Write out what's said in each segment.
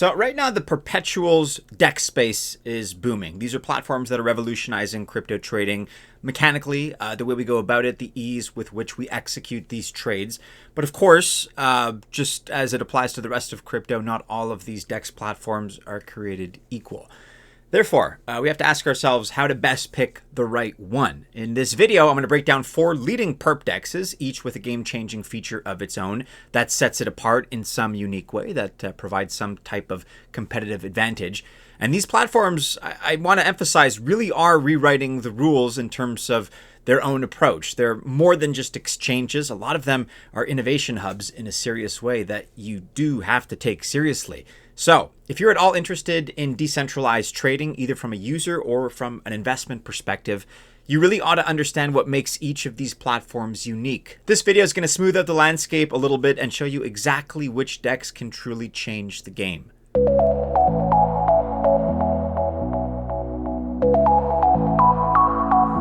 So right now, the perpetuals DEX space is booming. These are platforms that are revolutionizing crypto trading mechanically, the way we go about it, the ease with which we execute these trades. But of course, just as it applies to the rest of crypto, not all of these DEX platforms are created equal. Therefore, we have to ask ourselves how to best pick the right one. In this video, I'm going to break down 4 leading Perp DEXes, each with a game-changing feature of its own that sets it apart in some unique way that provides some type of competitive advantage. And these platforms, I want to emphasize, really are rewriting the rules in terms of their own approach. They're more than just exchanges. A lot of them are innovation hubs in a serious way that you do have to take seriously. So, if you're at all interested in decentralized trading, either from a user or from an investment perspective, you really ought to understand what makes each of these platforms unique. This video is going to smooth out the landscape a little bit and show you exactly which DEX can truly change the game.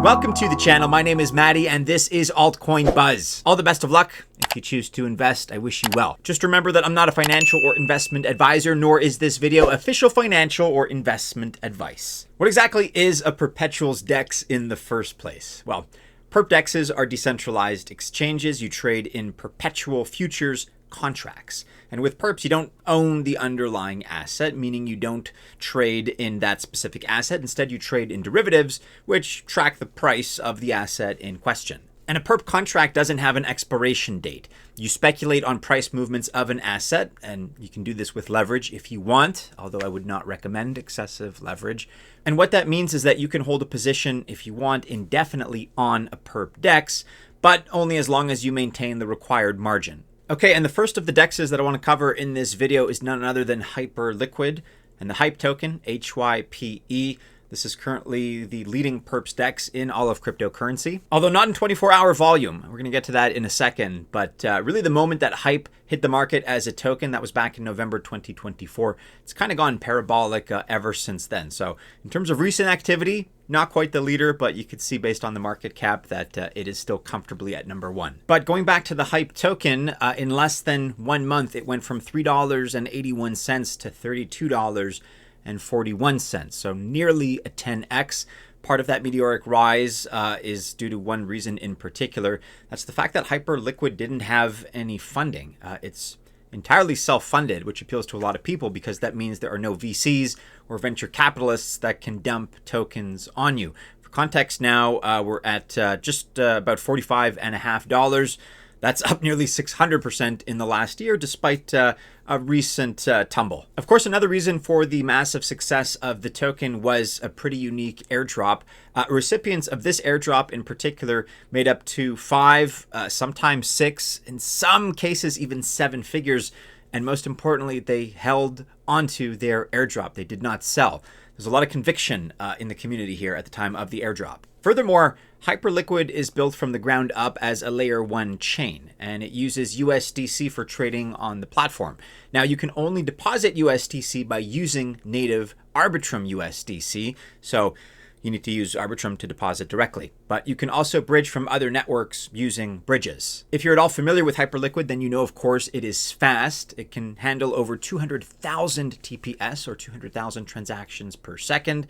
Welcome to the channel. My name is Maddie and this is Altcoin Buzz. All the best of luck. If you choose to invest, I wish you well. Just remember that I'm not a financial or investment advisor, nor is this video official financial or investment advice. What exactly is a perpetuals DEX in the first place? Well, Perp DEXes are decentralized exchanges. You trade in perpetual futures contracts. And with perps, you don't own the underlying asset, meaning you don't trade in that specific asset. Instead, you trade in derivatives, which track the price of the asset in question. And a perp contract doesn't have an expiration date. You speculate on price movements of an asset, and you can do this with leverage if you want, although I would not recommend excessive leverage. And what that means is that you can hold a position if you want indefinitely on a perp DEX, but only as long as you maintain the required margin. Okay, and the first of the DEXes that I want to cover in this video is none other than Hyperliquid and the HYPE token, HYPE. This is currently the leading Perps DEX in all of cryptocurrency, although not in 24-hour volume. We're going to get to that in a second, but really the moment that HYPE hit the market as a token, that was back in November 2024, it's kind of gone parabolic ever since then. So in terms of recent activity, not quite the leader, but you could see based on the market cap that it is still comfortably at number 1. But going back to the HYPE token, in less than 1 month, it went from $3.81 to $32.41, so nearly a 10x. Part of that meteoric rise is due to one reason in particular. That's the fact that Hyperliquid didn't have any funding. It's entirely self-funded, which appeals to a lot of people because that means there are no VCs or venture capitalists that can dump tokens on you. For context now, we're at just about $45.50. That's up nearly 600% in the last year, despite a recent tumble. Of course, another reason for the massive success of the token was a pretty unique airdrop. Recipients of this airdrop in particular made up to 5, sometimes 6, in some cases even 7 figures. And most importantly, they held onto their airdrop. They did not sell. There's a lot of conviction in the community here at the time of the airdrop. Furthermore, Hyperliquid is built from the ground up as a layer 1 chain, and it uses USDC for trading on the platform. Now, you can only deposit USDC by using native Arbitrum USDC, so you need to use Arbitrum to deposit directly. But you can also bridge from other networks using bridges. If you're at all familiar with Hyperliquid, then you know, of course, it is fast. It can handle over 200,000 TPS, or 200,000 transactions per second.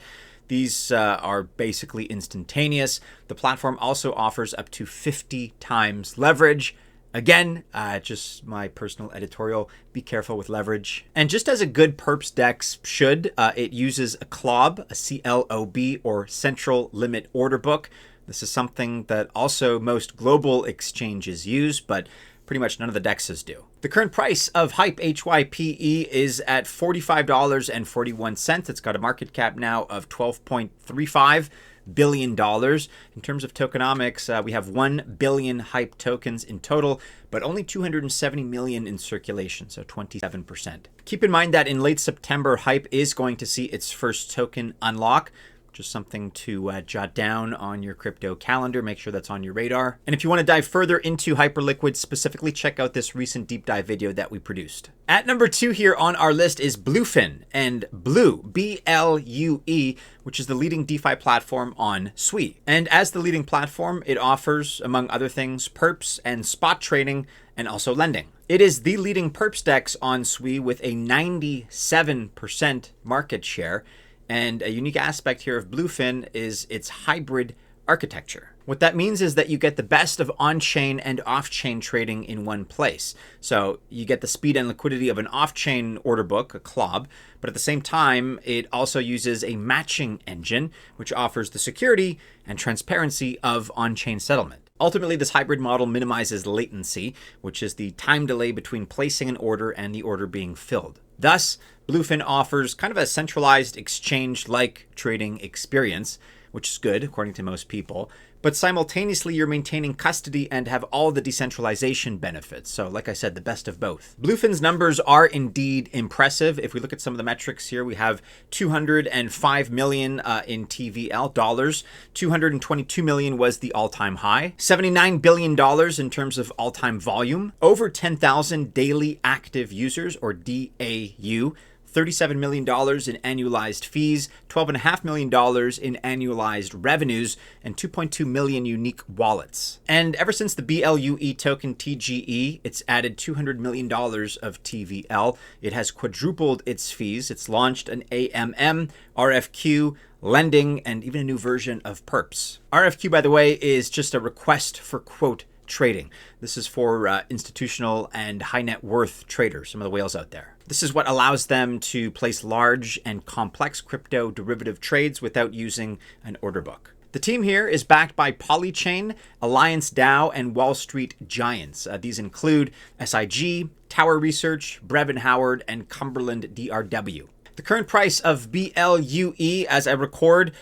These are basically instantaneous. The platform also offers up to 50 times leverage. Again, just my personal editorial, be careful with leverage. And just as a good Perps DEX should, it uses a CLOB, a CLOB, or Central Limit Order Book. This is something that also most global exchanges use, but pretty much none of the DEXs do. The current price of HYPE, HYPE, is at $45.41. It's got a market cap now of $12.35 billion. In terms of tokenomics, we have 1 billion HYPE tokens in total, but only 270 million in circulation, so 27%. Keep in mind that in late September, HYPE is going to see its first token unlock. Just something to jot down on your crypto calendar. Make sure that's on your radar. And if you want to dive further into Hyperliquid specifically, check out this recent deep dive video that we produced. At number 2 here on our list is Bluefin and Blue, B-L-U-E, which is the leading DeFi platform on Sui. And as the leading platform, it offers, among other things, perps and spot trading and also lending. It is the leading Perps DEX on SWE with a 97% market share, and a unique aspect here of Bluefin is its hybrid architecture. What that means is that you get the best of on-chain and off-chain trading in one place. So you get the speed and liquidity of an off-chain order book, a CLOB, but at the same time, it also uses a matching engine, which offers the security and transparency of on-chain settlement. Ultimately, this hybrid model minimizes latency, which is the time delay between placing an order and the order being filled. Thus, Bluefin offers kind of a centralized exchange-like trading experience, which is good according to most people, but simultaneously you're maintaining custody and have all the decentralization benefits. So like I said, the best of both. Bluefin's numbers are indeed impressive. If we look at some of the metrics here, we have 205 million in TVL dollars. 222 million was the all-time high. $79 billion in terms of all-time volume. Over 10,000 daily active users, or DAU. $37 million in annualized fees, $12.5 million in annualized revenues, and 2.2 million unique wallets. And ever since the BLUE token TGE, it's added $200 million of TVL. It has quadrupled its fees. It's launched an AMM, RFQ, lending, and even a new version of Perps. RFQ, by the way, is just a request for quote trading. This is for institutional and high net worth traders, some of the whales out there. This is what allows them to place large and complex crypto derivative trades without using an order book. The team here is backed by Polychain, Alliance DAO, and Wall Street giants. These include SIG, Tower Research, Brevin Howard, and Cumberland DRW. The current price of BLUE as I record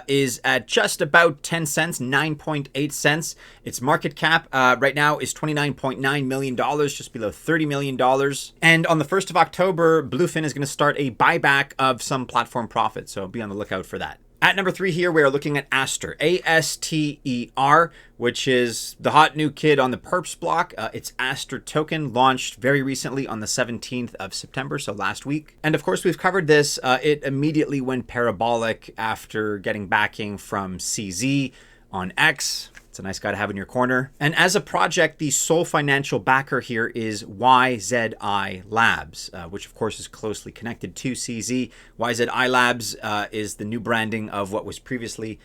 is at just about 10 cents, 9.8 cents. Its market cap right now is $29.9 million, just below $30 million. And on the 1st of October, Bluefin is going to start a buyback of some platform profits, so be on the lookout for that. At number 3 here, we are looking at Aster, ASTER, which is the hot new kid on the Perps block. Its Aster token launched very recently on the 17th of September, so last week. And of course, we've covered this. It immediately went parabolic after getting backing from CZ on X. It's a nice guy to have in your corner. And as a project, the sole financial backer here is YZI Labs, which of course is closely connected to CZ. YZI Labs is the new branding of what was previously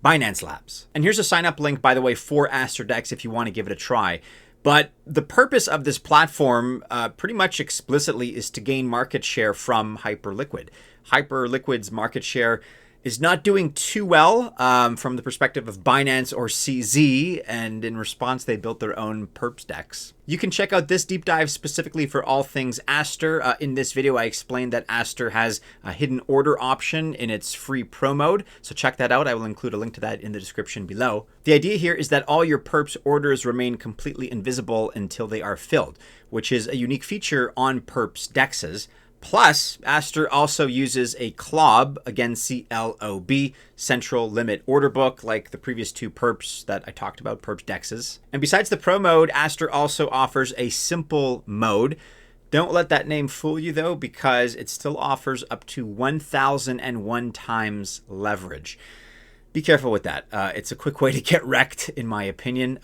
Binance Labs. And here's a sign up link, by the way, for Asterdex if you want to give it a try. But the purpose of this platform pretty much explicitly is to gain market share from Hyperliquid. Hyperliquid's market share is not doing too well from the perspective of Binance or CZ, and in response, they built their own Perps DEX. You can check out this deep dive specifically for all things Aster. In this video, I explained that Aster has a hidden order option in its free pro mode, so check that out. I will include a link to that in the description below. The idea here is that all your Perps orders remain completely invisible until they are filled, which is a unique feature on Perps DEXes. Plus, Aster also uses a CLOB, again CLOB, central limit order book, like the previous two Perps that I talked about, Perps DEXes. And besides the pro mode, Aster also offers a simple mode. Don't let that name fool you though, because it still offers up to 1,001 times leverage. Be careful with that. It's a quick way to get wrecked, in my opinion.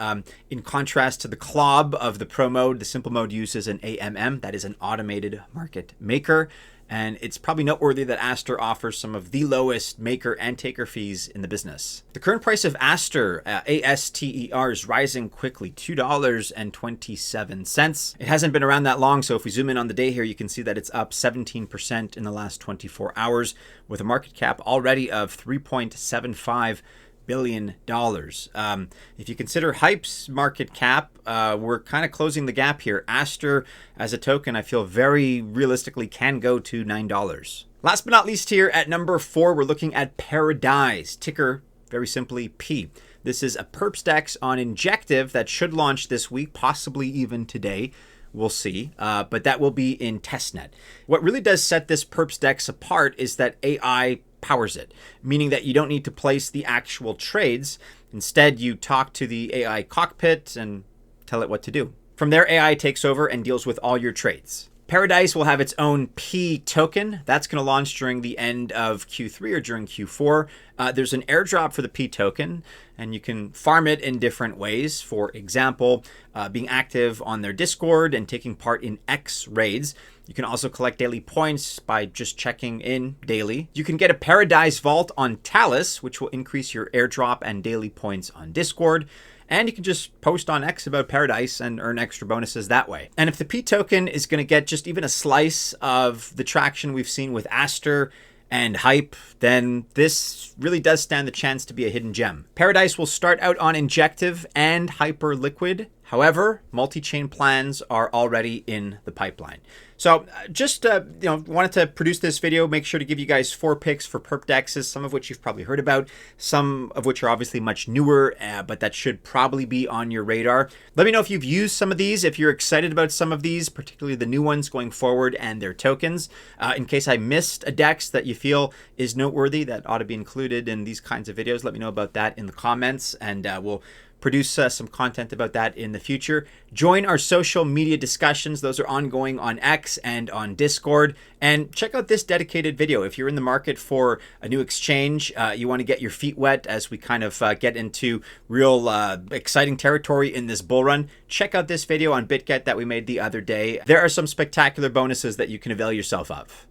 In contrast to the CLOB of the Pro mode, the Simple mode uses an AMM, that is an automated market maker. And it's probably noteworthy that Aster offers some of the lowest maker and taker fees in the business. The current price of Aster, ASTER, is rising quickly, $2.27. It hasn't been around that long, so if we zoom in on the day here, you can see that it's up 17% in the last 24 hours, with a market cap already of $3.75 billion. If you consider Hype's market cap, we're kind of closing the gap here. Aster as a token, I feel very realistically can go to $9. Last but not least here at number 4, we're looking at Paradyze, ticker very simply P. This is a Perps DEX on Injective that should launch this week, possibly even today. We'll see, but that will be in testnet. What really does set this Perps DEX apart is that AI powers it, meaning that you don't need to place the actual trades. Instead, you talk to the AI cockpit and tell it what to do. From there, AI takes over and deals with all your trades. Paradyze will have its own P token. That's going to launch during the end of Q3 or during Q4. There's an airdrop for the P token, and you can farm it in different ways. For example, being active on their Discord and taking part in X raids. You can also collect daily points by just checking in daily. You can get a Paradyze vault on Talus, which will increase your airdrop and daily points on Discord. And you can just post on X about Paradyze and earn extra bonuses that way. And if the P token is going to get just even a slice of the traction we've seen with Aster and Hype, then this really does stand the chance to be a hidden gem. Paradyze will start out on Injective and Hyperliquid. However, multi-chain plans are already in the pipeline. So just wanted to produce this video, make sure to give you guys 4 picks for Perp DEXes, some of which you've probably heard about, some of which are obviously much newer, but that should probably be on your radar. Let me know if you've used some of these, if you're excited about some of these, particularly the new ones going forward and their tokens. In case I missed a DEX that you feel is noteworthy that ought to be included in these kinds of videos, let me know about that in the comments, and we'll produce some content about that in the future. Join our social media discussions. Those are ongoing on X and on Discord. And check out this dedicated video. If you're in the market for a new exchange, you want to get your feet wet as we kind of get into real exciting territory in this bull run, check out this video on Bitget that we made the other day. There are some spectacular bonuses that you can avail yourself of.